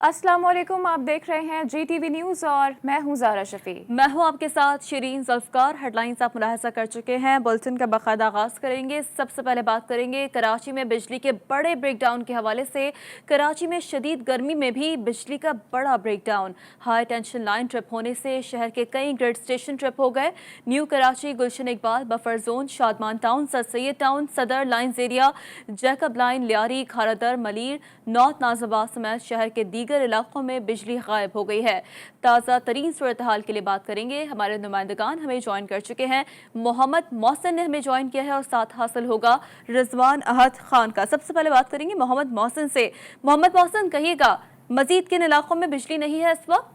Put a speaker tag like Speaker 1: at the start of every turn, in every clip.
Speaker 1: अस्सलाम वालेकुम, आप देख रहे हैं GTV न्यूज़ और मैं हूं ज़ारा शफी।
Speaker 2: मैं हूं आपके साथ शिरीन ज़ुल्फ़कार। हेडलाइंस आप मुलाहिज़ा कर चुके हैं। बुलेटिन का बाकायदा आगाज़ करेंगे। सबसे पहले बात करेंगे कराची में बिजली के बड़े ब्रेकडाउन के हवाले से। कराची में शदीद गर्मी में भी बिजली का बड़ा breakdown. High tension line trip होने से शहर के कई ग्रिड स्टेशन ट्रिप हो गए। New Karachi, Gulshan Iqbal Buffer Zone, Shadman Town, Sir Syed Town, Saddar Lines area, Jacob Line, Lyari, Kharadar, Malir, North Nazimabad समेत शहर के दीगर इलाकों में बिजली गायब हो गई है। ताज़ा तरीन सूरत हाल के लिए बात करेंगे। हमारे नुमाइंदगान हमें ज्वाइन कर चुके हैं। मोहम्मद मोहसिन ने हमें ज्वाइन किया है और साथ हासिल होगा रिजवान अहद खान का। सबसे पहले बात करेंगे मोहम्मद मोहसिन से। मोहम्मद मोहसिन, कहिएगा मजीद किन इलाकों में बिजली नहीं है इस वक्त?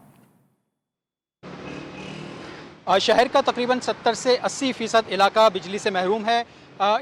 Speaker 3: शहर का तकरीबन 70 से 80% इलाका बिजली से महरूम है।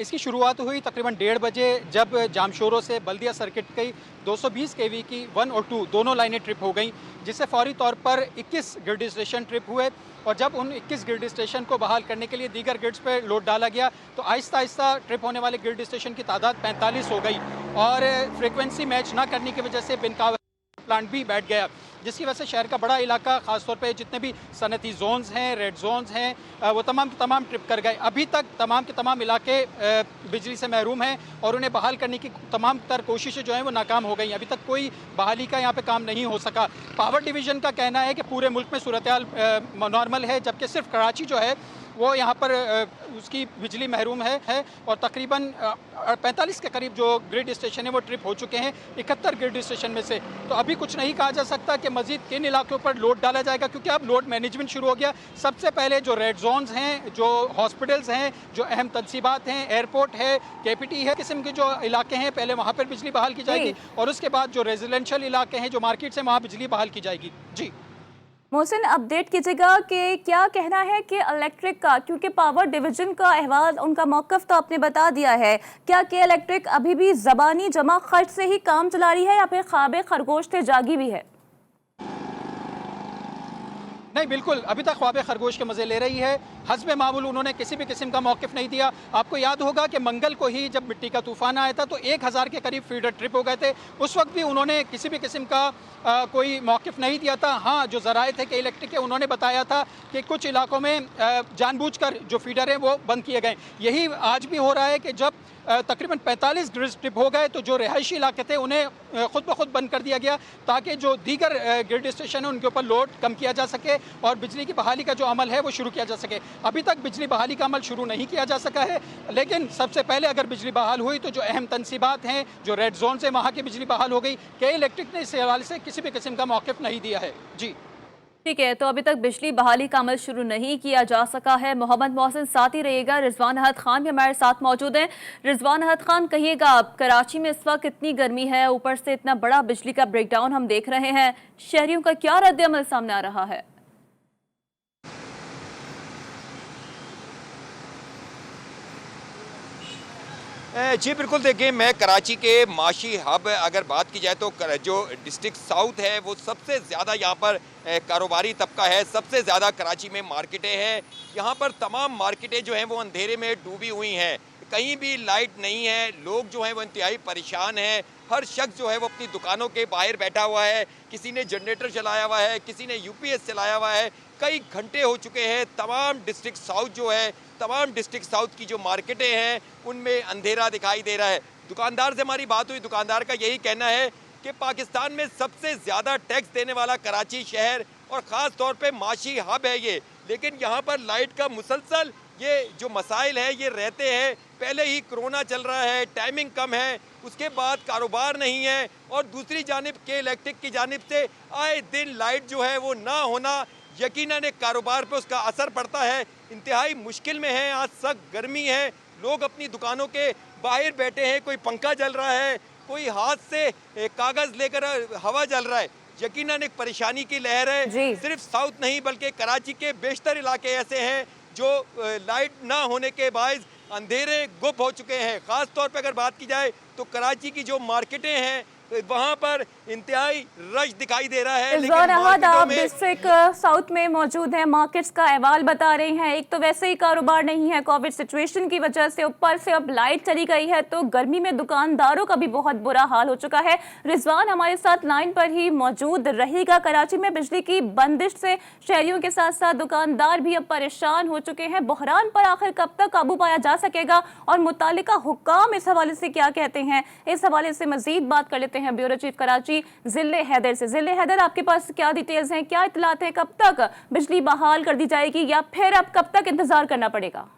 Speaker 3: इसकी शुरुआत हुई तकरीबन 1:30 बजे जब जामशोरों से बल्दिया सर्किट की 220 kV की 1 और 2 दोनों लाइनें ट्रिप हो गईं, जिससे फौरी तौर पर 21 ग्रिड स्टेशन ट्रिप हुए। और जब उन 21 ग्रिड स्टेशन को बहाल करने के लिए दीगर ग्रिड्स पर लोड डाला गया तो आहिस्ता आहिस्ता ट्रिप होने वाले ग्रिड स्टेशन की तादाद 45 हो गई और फ्रिक्वेंसी मैच ना करने की वजह से बिनकाब प्लांट भी बैठ गया, जिसकी वजह से शहर का बड़ा इलाका, खासतौर पे जितने भी सनती जोन्स हैं, रेड जोन्स हैं, वो तमाम ट्रिप कर गए। अभी तक तमाम के तमाम इलाके बिजली से महरूम हैं और उन्हें बहाल करने की तमाम तर कोशिशें जो हैं वो नाकाम हो गई। अभी तक कोई बहाली का यहाँ पे काम नहीं हो सका। पावर डिवीज़न का कहना है कि पूरे मुल्क में सूरत हाल नॉर्मल है, जबकि सिर्फ कराची जो है वो यहाँ पर उसकी बिजली महरूम है और तकरीबन 45 के करीब जो ग्रिड स्टेशन है वो ट्रिप हो चुके हैं 71 ग्रिड स्टेशन में से। तो अभी कुछ नहीं कहा जा सकता कि मजीद किन इलाकों पर लोड डाला जाएगा, क्योंकि अब लोड मैनेजमेंट शुरू हो गया। सबसे पहले जो रेड जोन्स हैं, जो हॉस्पिटल्स हैं, जो अहम तनसीबात हैं, एयरपोर्ट है, KPT है, किस्म के जो इलाके हैं पहले वहाँ पर बिजली बहाल की जाएगी और उसके बाद जो रेजिडेंशियल इलाके हैं, जो मार्केट्स हैं, वहाँ बिजली बहाल की जाएगी। जी
Speaker 1: मोहसिन, अपडेट कीजिएगा कि क्या कहना है कि इलेक्ट्रिक का, क्योंकि पावर डिवीजन का अहवाल, उनका मौक़िफ़ तो आपने बता दिया है, क्या कि इलेक्ट्रिक अभी भी ज़बानी जमा खर्च से ही काम चला रही है या फिर ख्वाब खरगोश से जागी भी है?
Speaker 3: नहीं, बिल्कुल अभी तक ख्वाब खरगोश के मज़े ले रही है। हस्ब मामूल उन्होंने किसी भी किस्म का मौक़िफ़ नहीं दिया। आपको याद होगा कि मंगल को ही जब मिट्टी का तूफ़ान आया था तो 1000 के करीब फीडर ट्रिप हो गए थे। उस वक्त भी उन्होंने किसी भी किस्म का कोई मौक़िफ़ नहीं दिया था। हाँ, जो ज़राए थे कि इलेक्ट्रिक के, उन्होंने बताया था कि कुछ इलाकों में जानबूझकर जो फीडर हैं वो बंद किए गए। यही आज भी हो रहा है कि जब तकरीबन 45 ग्रिड ट्रिप हो गए तो जो रिहायशी इलाके थे उन्हें खुद ब खुद बंद कर दिया गया, ताकि जो दीगर ग्रिड स्टेशन है उनके ऊपर लोड कम किया जा सके और बिजली की बहाली का जो अमल है वो शुरू किया जा सके। अभी तक बिजली बहाली का अमल शुरू नहीं किया जा सका है, लेकिन सबसे पहले अगर बिजली बहाल हुई तो जो अहम तनसीबात हैं, जो रेड जोन से वहाँ की बिजली बहाल हो गई। के इलेक्ट्रिक ने इस हवाले से किसी भी किस्म का मौक़िफ़ नहीं दिया है। जी
Speaker 2: ठीक है, तो अभी तक बिजली बहाली का अमल शुरू नहीं किया जा सका है। मोहम्मद मोहसिन साथ ही रहिएगा। रिजवान अहद खान भी हमारे साथ मौजूद हैं। रिजवान अहद खान, कहिएगा अब कराची में इस वक्त इतनी गर्मी है, ऊपर से इतना बड़ा बिजली का ब्रेकडाउन हम देख रहे हैं, शहरियों का क्या रद्द-ए-अमल सामने आ रहा है?
Speaker 4: जी बिल्कुल, देखिए मैं कराची के माशी हब अगर बात की जाए तो जो डिस्ट्रिक्ट साउथ है वो सबसे ज़्यादा यहाँ पर कारोबारी तबका है। सबसे ज़्यादा कराची में मार्केटें हैं। यहाँ पर तमाम मार्केटें जो हैं वो अंधेरे में डूबी हुई हैं, कहीं भी लाइट नहीं है। लोग जो हैं वो इंतहाई परेशान हैं। हर शख्स जो है वो अपनी दुकानों के बाहर बैठा हुआ है। किसी ने जनरेटर चलाया हुआ है, किसी ने UPS चलाया हुआ है। कई घंटे हो चुके हैं। तमाम डिस्ट्रिक्ट साउथ जो है, तमाम डिस्ट्रिक्ट साउथ की जो मार्केटें हैं उनमें अंधेरा दिखाई दे रहा है। दुकानदार से हमारी बात हुई, दुकानदार का यही कहना है कि पाकिस्तान में सबसे ज़्यादा टैक्स देने वाला कराची शहर और ख़ास तौर पे माशी हब है ये, लेकिन यहाँ पर लाइट का मुसलसल ये जो मसाइल है ये रहते हैं। पहले ही कोरोना चल रहा है, टाइमिंग कम है, उसके बाद कारोबार नहीं है और दूसरी जानिब के इलेक्ट्रिक की जानिब से आए दिन लाइट जो है वो ना होना यकीनन एक कारोबार पे उसका असर पड़ता है। इंतहाई मुश्किल में है। आज सख्त गर्मी है, लोग अपनी दुकानों के बाहर बैठे हैं, कोई पंखा चल रहा है, कोई हाथ से कागज़ लेकर हवा चल रहा है। यकीनन एक परेशानी की लहर है। सिर्फ साउथ नहीं बल्कि कराची के बेशतर इलाके ऐसे हैं जो लाइट ना होने के बायस अंधेरे गुप हो चुके हैं। ख़ास तौर पर अगर बात की जाए तो कराची की जो मार्केटें हैं वहाँ पर इंतहाई रश दिखाई दे रहा है।
Speaker 1: रिजवान अहमद,
Speaker 4: मार्केटों
Speaker 1: आप
Speaker 4: में
Speaker 1: डिस्ट्रिक्ट साउथ में मौजूद हैं, मार्केट्स का अहवाल बता रहे हैं। एक तो वैसे ही कारोबार नहीं है कोविड सिचुएशन की वजह से, ऊपर से अब लाइट चली गई है तो गर्मी में दुकानदारों का भी बहुत बुरा हाल हो चुका है। रिजवान हमारे साथ लाइन पर ही मौजूद रहेगा। कराची में बिजली की बंदिश से शहरियों के साथ साथ दुकानदार भी अब परेशान हो चुके हैं। बहरान पर आखिर कब तक काबू पाया जा सकेगा और मुतालिका हुक्काम इस हवाले से क्या कहते हैं, इस हवाले से मजीद बात कर लेते हैं ब्यूरो चीफ कराची जिले हैदर से। जिले हैदर, आपके पास क्या डिटेल्स हैं, क्या इत्तलात हैं, कब तक बिजली बहाल कर दी जाएगी या फिर अब कब तक इंतजार करना पड़ेगा?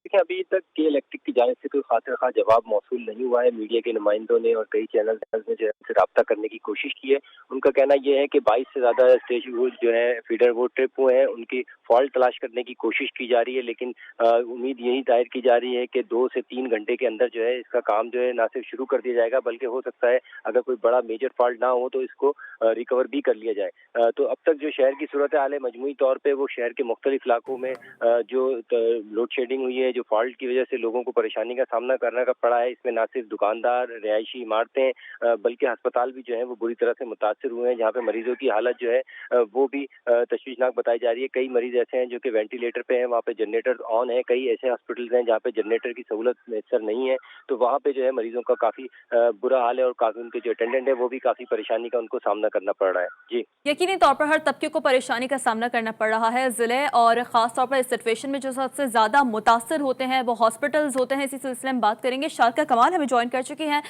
Speaker 5: देखिए, अभी तक के इलेक्ट्रिक की जानिब से कोई खातिर खा जवाब मौसूल नहीं हुआ है। मीडिया के नुमाइंदों ने और कई चैनल ने जो है उनसे रब्ता करने की कोशिश की है। उनका कहना यह है कि 22 से ज़्यादा स्टेशन जो है फीडर वो ट्रिप हुए हैं, उनकी फॉल्ट तलाश करने की कोशिश की जा रही है, लेकिन उम्मीद यही जाहिर की जा रही है कि 2 से 3 घंटे के अंदर जो है इसका काम जो है ना सिर्फ शुरू कर दिया जाएगा, बल्कि हो सकता है अगर कोई बड़ा मेजर फॉल्ट ना हो तो इसको रिकवर भी कर लिया जाए। तो अब तक जो शहर की सूरत हाल है मजमूई तौर पर वो शहर के मुख्तलिफ इलाकों में जो लोड शेडिंग हुई है, जो फॉल्ट की वजह से लोगों को परेशानी का सामना करना पड़ा है, इसमें ना सिर्फ दुकानदार, रिहायशी इमारतें बल्कि अस्पताल भी जो है वो बुरी तरह से मुतासर हुए हैं, जहाँ पे मरीजों की हालत जो है वो भी तशवीशनाक बताई जा रही है। कई मरीज ऐसे हैं जो कि वेंटिलेटर पे हैं, वहाँ पे जनरेटर ऑन है। कई ऐसे हॉस्पिटल्स हैं जहाँ पे जनरेटर की सहूलत मैसर नहीं है, तो वहाँ पे जो है मरीजों का काफी बुरा हाल है और काफी उनके जो अटेंडेंट है वो भी काफी परेशानी का उनको सामना करना पड़ रहा है। जी,
Speaker 2: यकीनी तौर पर हर तबके को परेशानी का सामना करना पड़ रहा है जिले, और खास तौर पर इस सिचुएशन में जो सबसे ज्यादा मुतासर होते हैं वो हॉस्पिटल्स होते हैं। इसी सिलसिले में बात करेंगे। शारका कमाल हमें ज्वाइन कर चुकी हैं।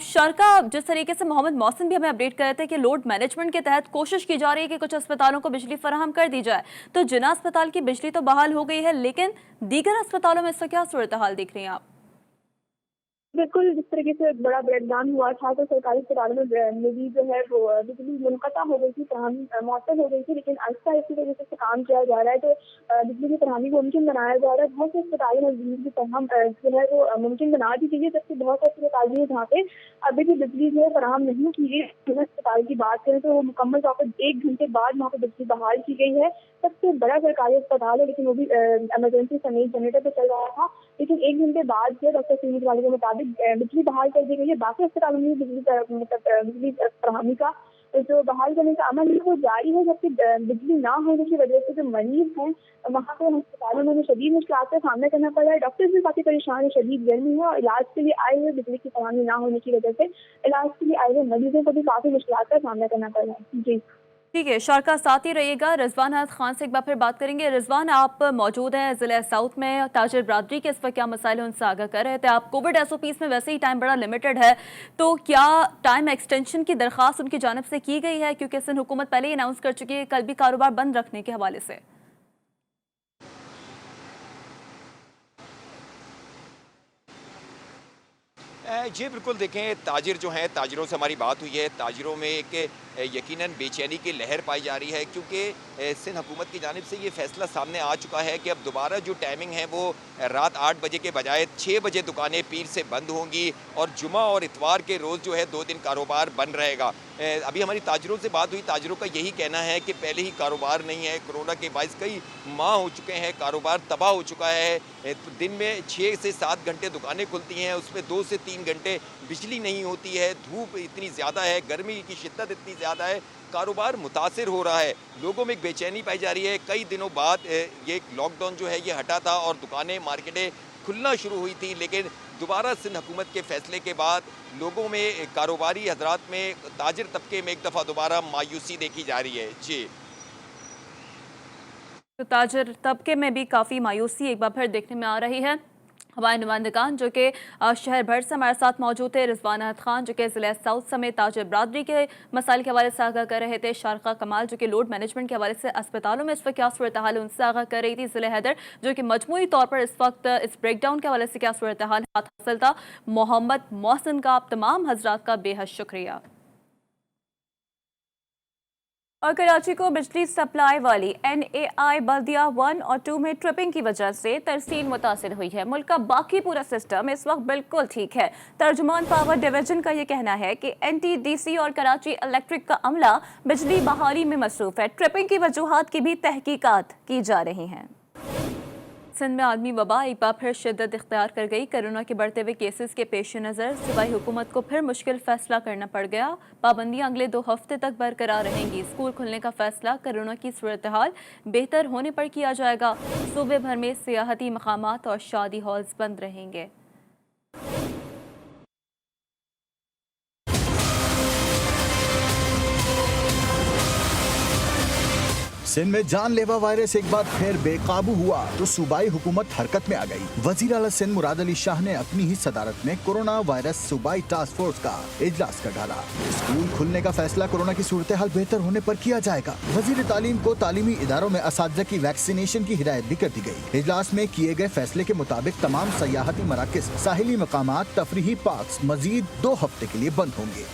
Speaker 2: शारका, जिस तरीके से मोहम्मद मौसिन भी हमें अपडेट कर रहे थे कि लोड मैनेजमेंट के तहत कोशिश की जा रही है कि कुछ अस्पतालों को बिजली फराहम कर दी जाए, तो जिना अस्पताल की बिजली तो बहाल हो गई है, लेकिन दीगर अस्पतालों में इसका क्या सूरत हाल देख रही हैं आप?
Speaker 6: बिल्कुल, जिस तरीके से बड़ा ब्रेकडाउन हुआ था तो सरकारी अस्पतालों में भी जो है वो बिजली मुनक़ता हो गई थी, मुअत्तल हो गई थी, लेकिन आहिस्ता इसी तरीके से काम किया जा रहा है तो बिजली की फरहमी मुमकिन बनाया जा रहा है। बहुत से अस्पतालों में बिजली की फराहम जो है वो मुमकिन बना दी गई है, जबकि बहुत से अस्पताल हैं जहाँ पे अभी भी बिजली जो है फराहम नहीं की गई। अस्पताल की बात करें तो वो मुकम्मल तौर पर 1 घंटे बाद वहाँ पर बिजली बहाल की गई है। सबसे बड़ा सरकारी अस्पताल है, लेकिन वो भी एमरजेंसी समेत जनरेटर पर चल रहा था, लेकिन 1 घंटे बाद जो डॉक्टर सीमित वाले के मुताबिक बिजली बहाल कर दी गई है। बाकी अस्पतालों में बिजली फराहमी का जो बहाल करने का अमल है वो जारी है, जबकि बिजली ना होने की वजह से जो मरीज हैं वहाँ पे अस्पतालों में शदीद मुश्किलात का सामना करना पड़ रहा है। डॉक्टर्स भी काफी परेशान है, शदीद गर्मी है और इलाज के लिए आए हुए बिजली की फराहमी ना होने की वजह से इलाज के लिए आए हुए मरीजों को भी काफी मुश्किलात का सामना करना पड़ रहा है। जी
Speaker 2: ठीक है शारका, साथ ही रहिएगा। रिजवान अहमद खान से एक बार फिर बात करेंगे। रिजवान, आप मौजूद हैं जिले साउथ में, ताजिर बरादरी के इस वक्त क्या मसाइल हैं उनसे आगाह कर रहे थे आप। कोविड SOPs में वैसे ही टाइम बड़ा लिमिटेड है, तो क्या टाइम एक्सटेंशन की दरख्वास्त उनकी जानिब से की गई है, क्योंकि सिंध हुकूमत पहले ही अनाउंस कर चुकी है कल भी कारोबार बंद रखने के हवाले से?
Speaker 4: जी बिल्कुल, देखें ताजिर जो हैं, ताजिरों से हमारी बात हुई है। ताजिरों में एक यकीनन बेचैनी की लहर पाई जा रही है, क्योंकि सिंध हुकूमत की जानिब से ये फैसला सामने आ चुका है कि अब दोबारा जो टाइमिंग है वो रात 8 बजे के बजाय 6 बजे दुकानें पीर से बंद होंगी और जुमा और इतवार के रोज़ जो है 2 दिन कारोबार बंद रहेगा। अभी हमारी ताजिरों से बात हुई, ताजिरों का यही कहना है कि पहले ही कारोबार नहीं है, कोरोना के बायस कई माह हो चुके हैं, कारोबार तबाह हो चुका है। दिन में 6 से 7 घंटे दुकानें खुलती हैं, उसमें 2 से 3 घंटे बिजली नहीं होती है, धूप इतनी ज़्यादा है, गर्मी की शिद्दत इतनी ज़्यादा है, कारोबार मुतासिर हो रहा है, लोगों में एक बेचैनी पाई जा रही है। कई दिनों बाद ये लॉकडाउन जो है ये हटा था और दुकानें, मार्केटें खुलना शुरू हुई थी, लेकिन दोबारा सिंध हुकूमत के फैसले के बाद लोगों में, कारोबारी हजरात में, ताजिर तबके में एक दफ़ा दोबारा मायूसी देखी जा रही है। जी,
Speaker 2: तो ताजिर तबके में भी काफ़ी मायूसी एक बार फिर देखने में आ रही है। हमारे नुमाइंदगान जो कि शहर भर से हमारे साथ मौजूद थे, रिजवान अहमद खान जो कि ज़िले साउथ समेत ताजिर बरादरी के मसाइल के हवाले से आगाह कर रहे थे, शारका कमाल जो कि लोड मैनेजमेंट के हवाले से अस्पतालों में इस वक्त क्या सूरत हाल है उनसे आगाह कर रही थी, ज़िले हैदर जो कि मजमूई तौर पर इस वक्त इस ब्रेकडाउन के हवाले से क्या सूरत हाल हासिल था। मोहम्मद मौसिन का आप तमाम हजरात का बेहद शुक्रिया।
Speaker 1: और कराची को बिजली सप्लाई वाली NAI बल्दिया 1 और 2 में ट्रिपिंग की वजह से तरसील मुतासिर हुई है। मुल्क का बाकी पूरा सिस्टम इस वक्त बिल्कुल ठीक है। तर्जुमान पावर डिवीजन का ये कहना है कि NTDC और कराची इलेक्ट्रिक का अमला बिजली बहाली में मसरूफ है। ट्रिपिंग की वजूहात की भी तहकीकात की जा रही हैं।
Speaker 2: सिंध में आलमी वबा एक बार फिर शिद्दत इख्तियार कर गई। कोरोना के बढ़ते हुए केसेस के पेश नज़र सूबाई हुकूमत को फिर मुश्किल फैसला करना पड़ गया। पाबंदियां अगले 2 हफ्ते तक बरकरार रहेंगी। स्कूल खुलने का फैसला कोरोना की सूरत हाल बेहतर होने पर किया जाएगा। सूबे भर में सियाहती मकामात और शादी हॉल्स बंद रहेंगे।
Speaker 7: सिंध में जानलेवा वायरस एक बार फिर बेकाबू हुआ तो सूबाई हुकूमत हरकत में आ गई। वजीर आला सिंध मुराद अली शाह ने अपनी ही सदारत में कोरोना वायरस सूबाई टास्क फोर्स का इजलास कर डाला। स्कूल खुलने का फैसला कोरोना की सूरत हाल बेहतर होने पर किया जाएगा। वजीर तालीम को तालीमी इदारों में असातिज़ा की वैक्सीनेशन की हिदायत भी कर दी गई। इजलास में किए गए फैसले के मुताबिक तमाम सयाहती मराकज, साहिली मकामात, तफरीही पार्क्स मजीद 2 हफ्ते के लिए बंद होंगे।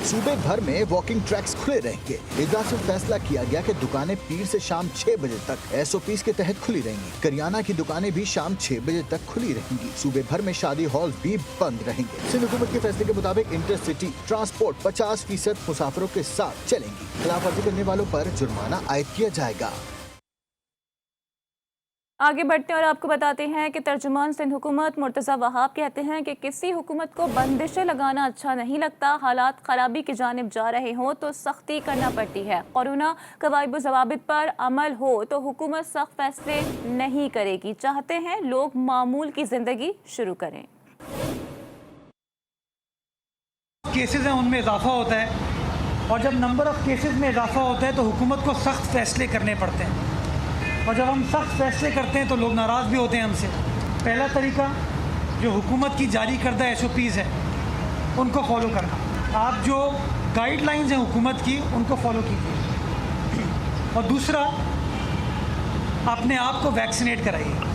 Speaker 7: सूबे भर में वॉकिंग ट्रैक्स खुले रहेंगे। इजलास में फैसला किया गया कि दुकानें पीर से शाम 6 बजे तक SOPs के तहत खुली रहेंगी। करियाना की दुकानें भी शाम 6 बजे तक खुली रहेंगी। सूबे भर में शादी हॉल भी बंद रहेंगे। सिंध हुकूमत के फैसले के मुताबिक इंटरसिटी ट्रांसपोर्ट 50% मुसाफिरों के साथ चलेंगी। खिलाफ वर्जी करने वालों पर जुर्माना आयद किया जाएगा।
Speaker 1: आगे बढ़ते हैं और आपको बताते हैं कि तर्जुमान सिंध हुकूमत मुर्तज़ा वहाब कहते हैं कि किसी हुकूमत को बंदिशें लगाना अच्छा नहीं लगता। हालात खराबी की जानिब जा रहे हों तो सख्ती करना पड़ती है। कोरोना कवायद व ज़वाबित पर अमल हो तो हुकूमत सख्त फैसले नहीं करेगी। चाहते हैं लोग मामूल की ज़िंदगी शुरू करें।
Speaker 8: केसेस हैं उनमें इजाफा होता है और जब नंबर ऑफ़ केसेस में इजाफा होता है तो हुकूमत को सख्त फैसले करने पड़ते हैं और जब हम सख्त फैसले करते हैं तो लोग नाराज़ भी होते हैं हमसे। पहला तरीका जो हुकूमत की जारी करदा SOPs है उनको फॉलो करना। आप जो गाइडलाइंस हैं हुकूमत की उनको फॉलो कीजिए और दूसरा अपने आप को वैक्सीनेट कराइए।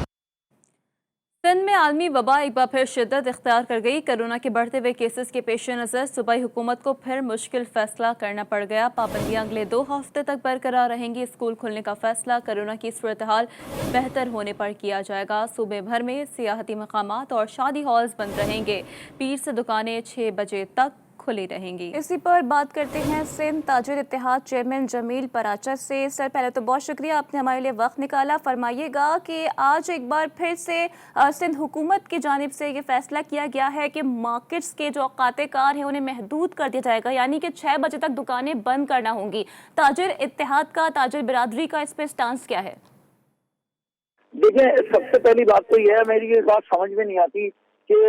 Speaker 2: सिंध में आलमी वबा एक बार फिर शिद्दत इख्तियार कर गई। कोरोना के बढ़ते हुए केसेस के पेश नज़र सूबाई हुकूमत को फिर मुश्किल फैसला करना पड़ गया। पाबंदियां अगले 2 हफ्ते तक बरकरार रहेंगी। स्कूल खुलने का फैसला कोरोना की सूरत हाल बेहतर होने पर किया जाएगा। सूबे भर में सियाहती मकामात और शादी हॉल्स बंद रहेंगे। पीर से दुकानें 6 बजे तक खुली रहेंगी।
Speaker 1: इसी पर बात करते हैं सिंध ताजिर इत्तेहाद चेयरमैन जमील पराचा से। सर, पहले तो बहुत शुक्रिया, आपने हमारे लिए वक्त निकाला। फरमाइएगा कि आज एक बार फिर से सिंध हुकूमत की जानिब से ये फैसला किया गया है कि मार्केट्स के जो औकाते कार हैं उन्हें महदूद कर दिया जाएगा, यानी कि 6 बजे तक दुकानें बंद करना होंगी। ताजिर इत्तेहाद का, ताजिर बिरादरी का इस पर स्टांस क्या है?
Speaker 9: देखिए, सबसे पहली बात तो यह है, मेरी ये बात समझ में नहीं आती कि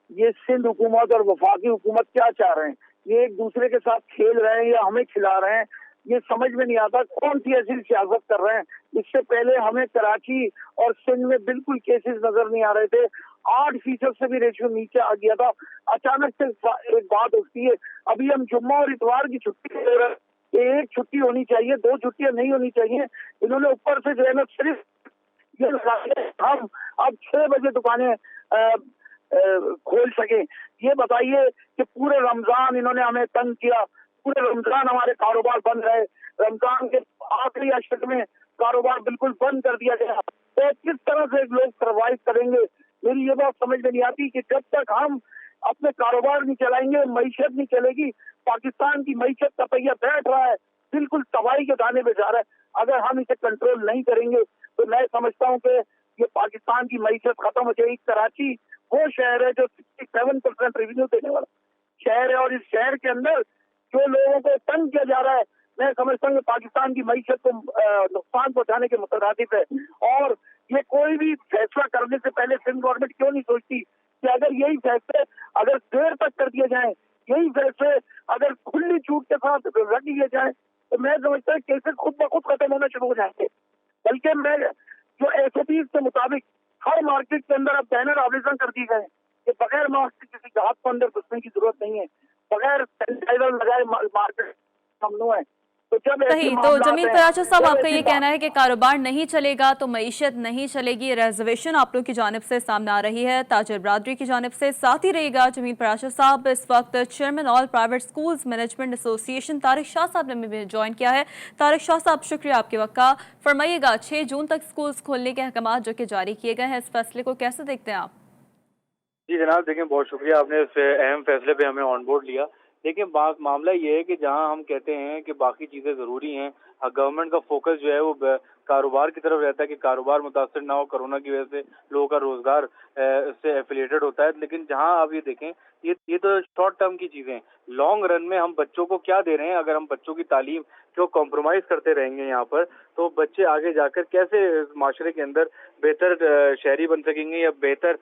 Speaker 9: ये सिंध हुकूमत और वफाकी हुकूमत क्या चाह रहे हैं। ये एक दूसरे के साथ खेल रहे हैं या हमें खिला रहे हैं, ये समझ में नहीं आता। कौन सी ऐसी सियासत कर रहे हैं। इससे पहले हमें कराची और सिंध में बिल्कुल केसेस नजर नहीं आ रहे थे। 8% से भी रेशियो नीचे आ गया था। अचानक से एक बात उठती है, अभी हम जुम्मा और इतवार की छुट्टी ले रहे हैं। एक छुट्टी होनी चाहिए, 2 छुट्टियां नहीं होनी चाहिए। इन्होंने ऊपर से जो है ना सिर्फ ये लगाया हम अब 6 बजे दुकानें खोल सके। ये बताइए कि पूरे रमजान इन्होंने हमें तंग किया, पूरे रमजान हमारे कारोबार बंद रहे। रमजान के आखिरी अशर में कारोबार बिल्कुल बंद कर दिया गया। तो किस तरह से लोग सर्वाइव करेंगे। मेरी ये बात समझ में नहीं आती कि जब तक हम अपने कारोबार नहीं चलाएंगे, मईशत नहीं चलेगी। पाकिस्तान की मईशत का पहिया बैठ रहा है, बिल्कुल तबाही के दाने पे जा रहा है। अगर हम इसे कंट्रोल नहीं करेंगे तो मैं समझता हूँ कि ये पाकिस्तान की मईशत खत्म हो जाएगी। कराची वो शहर है जो 67% रेवेन्यू देने वाला शहर है और इस शहर के अंदर जो लोगों को तंग किया जा रहा है, मैं समझता हूँ पाकिस्तान की मईशत को नुकसान पहुंचाने के मुतरादिफ है। और ये कोई भी फैसला करने से पहले सिंध गवर्नमेंट क्यों नहीं सोचती कि अगर यही फैसले अगर देर तक कर दिए जाएं, यही फैसले अगर खुली छूट के साथ रख दिए जाएं, तो मैं समझता हूँ केसेस खुद ब खुद खत्म होना शुरू हो जाएंगे। बल्कि मैं जो SOPs के मुताबिक हर मार्केट के अंदर अब बैनर आवेदन कर दिए गए कि बगैर मास्क के किसी के हाथ को अंदर घुसने की जरूरत नहीं है, बगैर सैनिटाइजर लगाए मार्केट ममनू है। तो जब
Speaker 2: सही, तो जमील पराचा साहब, आपका ये कहना है कि कारोबार नहीं चलेगा तो मईशत नहीं चलेगी। रिजर्वेशन आप लोग की जानिब से सामने आ रही है, ताजिर बरादरी की जानिब से साथ ही रहेगा। जमील पराचा साहब इस वक्त chairman all private schools management association Tariq Shah साहब ने भी ज्वाइन किया है। तारिक शाह साहब, शुक्रिया आपके वक्त का। फरमाइएगा, 6 जून तक स्कूल्स खोलने के अहकाम जो कि जारी किए गए हैं, इस फैसले को कैसे देखते हैं आप?
Speaker 10: जी जनाब, देखें, बहुत शुक्रिया, आपने इस अहम फैसले पे हमें ऑन बोर्ड लिया। देखिए मामला ये है कि जहां हम कहते हैं कि बाकी चीजें जरूरी हैं, गवर्नमेंट का फोकस जो है वो कारोबार की तरफ रहता है कि कारोबार मुतासर ना हो, कोरोना की वजह से लोगों का रोजगार इससे एफिलिएटेड होता है। लेकिन जहां आप ये देखें, ये तो शॉर्ट टर्म की चीजें हैं। लॉन्ग रन में हम बच्चों को क्या दे रहे हैं? अगर हम बच्चों की तालीम को कॉम्प्रोमाइज करते रहेंगे यहाँ पर, तो बच्चे आगे जाकर कैसे माशरे के अंदर बेहतर शहरी बन सकेंगे या बेहतर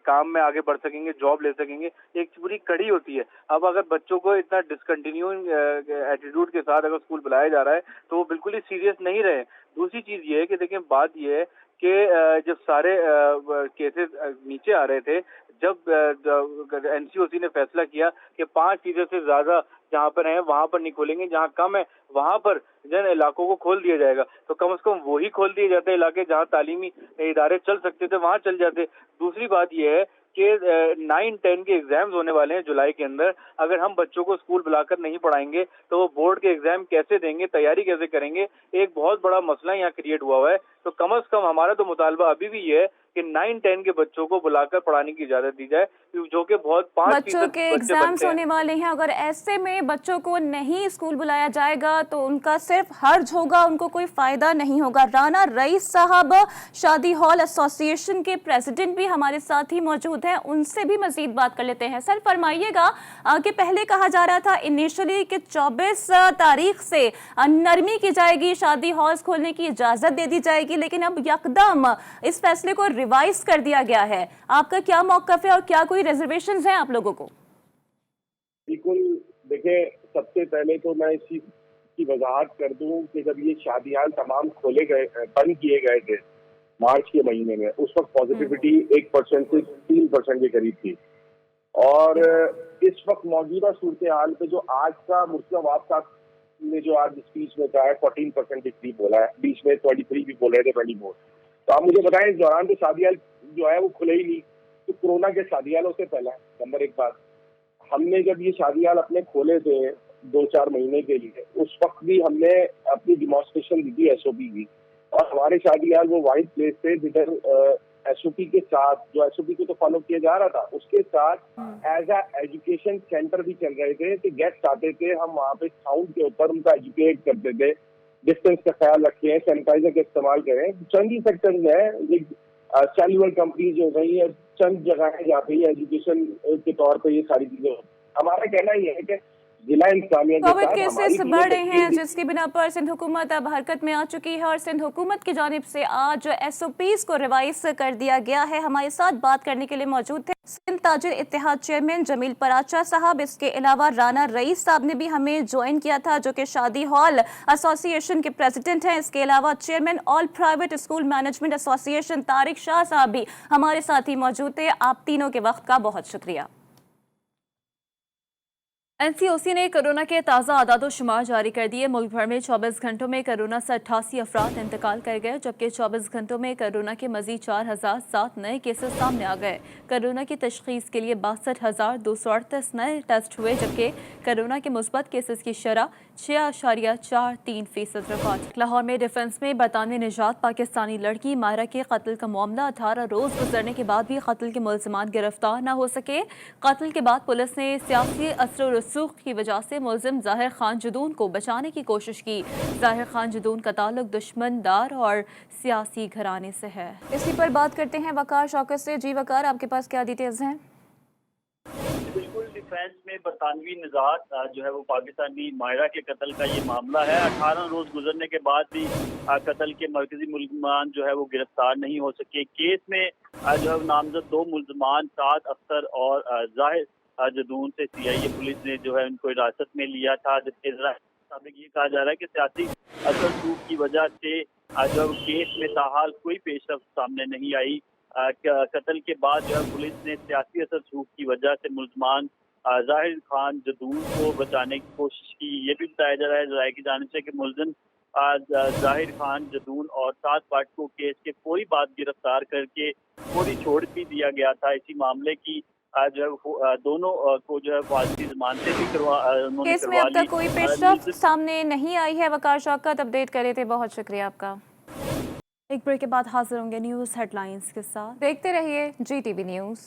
Speaker 10: काम में आगे बढ़ सकेंगे, जॉब ले सकेंगे? एक पूरी कड़ी होती है। अब अगर बच्चों को इतना डिसकंटिन्यूइंग एटीट्यूड के साथ अगर स्कूल बुलाया जा रहा है तो वो बिल्कुल ही सीरियस नहीं रहे। दूसरी चीज ये है कि देखिए बात ये है कि जब सारे केसेस नीचे आ रहे थे, जब एनसीओसी ने फैसला किया कि 5 फीसद से ज्यादा जहाँ पर है वहां पर नहीं खोलेंगे, जहाँ कम है वहां पर जिन इलाकों को खोल दिया जाएगा, तो कम से कम वही खोल दिए जाते इलाके जहाँ तालीमी इदारे चल सकते थे, वहां चल जाते। दूसरी बात यह है कि 9-10 के एग्जाम्स होने वाले हैं जुलाई के अंदर। अगर हम बच्चों को स्कूल बुलाकर नहीं पढ़ाएंगे तो वो बोर्ड के एग्जाम कैसे देंगे, तैयारी कैसे करेंगे? एक बहुत बड़ा मसला यहाँ क्रिएट हुआ है। तो कम से कम हमारा तो मुतालबा अभी भी ये है कि 9-10 के बच्चों को बुलाकर पढ़ाने की इजाजत दी जाए, जो कि बहुत 5%
Speaker 1: बच्चों के एग्जाम्स होने वाले हैं। अगर ऐसे में बच्चों को नहीं स्कूल बुलाया जाएगा तो उनका सिर्फ हर्ज होगा, उनको कोई फायदा नहीं होगा। राना रईस साहब, शादी हॉल एसोसिएशन के प्रेसिडेंट भी हमारे साथ ही मौजूद हैं, उनसे भी मजीद बात कर लेते हैं। सर फरमाइएगा कि पहले कहा जा रहा था इनिशियली कि 24 तारीख से नरमी की जाएगी, शादी हॉल्स खोलने की इजाजत दे दी जाएगी, लेकिन अब यकदम इस फैसले को रिवाइज कर दिया गया है। आपका क्या मौक़िफ़ है और क्या कोई रिजर्वेशंस हैं आप लोगों को?
Speaker 11: बिल्कुल, देखिए सबसे पहले तो मैं इस चीज की वजाहत कर दूं कि जब ये शादियां तमाम खोले गए, बंद किए गए थे मार्च के महीने में, उस वक्त पॉजिटिविटी 1% से 3% के करीब थी। और इस वक्त मौजूदा सूरत हाल पे जो आज का मुर्तज़ा अवाब साहब ने जो आज स्पीच में कहा है 14% के करीब बोला है, बीच में 23 भी बोल रहे थे, 24। तो आप मुझे बताएं, इस दौरान तो शादियां जो है वो खुले ही नहीं, तो कोरोना के शादियालों से पहला नंबर एक बात। हमने जब ये शादियाल अपने खोले थे 2-4 महीने के लिए, उस वक्त भी हमने अपनी डिमॉन्स्ट्रेशन दी थी एसओपी की, और हमारे शादियाल वो वाइड प्लेस थे जिधर एसओपी के साथ, जो एसओपी को तो फॉलो किया जा रहा था, उसके साथ एज अ एजुकेशन सेंटर भी चल रहे थे कि गेस्ट आते थे, हम वहाँ पे साउंड के ऊपर उनका एजुकेट करते थे, डिस्टेंस का ख्याल रखें, सैनिटाइजर का इस्तेमाल करें। चंद ही सेक्टर में सेलुलर कंपनीज हो गई है, चंद जगह है जहाँ पे एजुकेशन के तौर पे ये सारी चीजें। हमारा कहना ये है कि जिला इंतजामिया के
Speaker 1: कोविड
Speaker 11: साथ
Speaker 1: केसेस बढ़ रहे हैं, जिसकी बिना पर सिंध हुकूमत अब हरकत में आ चुकी है और सिंध हुकूमत की जानिब से आज एसओपीज को रिवाइज कर दिया गया है। हमारे साथ बात करने के लिए मौजूद थे सिंध ताजिर इत्तेहाद चेयरमैन जमील पराचा साहब। इसके अलावा राना रईस साहब ने भी हमें ज्वाइन किया था, जो कि शादी हॉल एसोसिएशन के प्रेसिडेंट हैं। इसके अलावा chairman all private school management association Tariq Shah साहब भी हमारे साथ ही मौजूद थे। आप तीनों के वक्त का बहुत शुक्रिया।
Speaker 2: एनसीओसी ने कोरोना के ताज़ा आदाद शुमार जारी कर दिए। मुल्क भर में 24 घंटों में कोरोना से 88 अफराद इंतकाल कर गए, जबकि 24 घंटों में कोरोना के मजीद 4007 नए केसेस सामने आ गए। कोरोना की तशखीस के लिए 62,238 नए टेस्ट हुए, जबकि कोरोना के मुस्बत केसेस की शरह 6.43% रिकॉर्ड। लाहौर में डिफेंस में बरतानवी निजात पाकिस्तानी लड़की मायरा के कत्ल का मामला 18 रोज गुजरने के बाद भी कत्ल के मुलजमान गिरफ्तार न हो सके। कत्ल के बाद पुलिस ने सियासी असर रसूख की वजह से मुलजिम ज़ाहिर खान जदून को बचाने की कोशिश की। ज़ाहिर खान जदून का ताल्लुक दुश्मनदार और सियासी घराने से है।
Speaker 1: इसी पर बात करते हैं वकार शौकत से। जी वकार, आपके पास क्या डिटेल्स हैं?
Speaker 12: बिल्कुल, डिफेंस में बरतानवी निजात जो है वो पाकिस्तानी मायरा के कत्ल का ये मामला है। 18 रोज गुजरने के बाद भी कत्ल के मरकजी मुलजमान जो है वो गिरफ्तार नहीं हो सके। केस में जो है नामजद 2 मुलजमान साद अख्तर और जाहिर जदून से सीआईए पुलिस ने जो है उनको हिरासत में लिया था, जबकि ये कहा जा रहा है कि सियासी असर सूख की वजह से जब केस में ताहाल कोई पेशरफ्त सामने नहीं आई। कत्ल के बाद जो है पुलिस ने सियासी असर सूख की वजह से मुलजमान जाहिर खान जदून को बचाने की कोशिश की। ये भी बताया जा रहा है ज़राए की जानिब से कि मुलजिम जाहिर खान जदून और 7 पार्ट को केस के फौरी बाद गिरफ्तार करके फौरी छोड़ भी दिया गया था। इसी मामले की जो है दोनों को जो है फांसी जमानतें भी
Speaker 1: केस में अब तक कोई पेशरफ्त सामने नहीं आई है। वकार शौकत अपडेट करे थे, बहुत शुक्रिया आपका।
Speaker 2: एक ब्रेक के बाद हाजिर होंगे न्यूज़ हेडलाइंस के साथ।
Speaker 1: देखते रहिए GTV न्यूज़।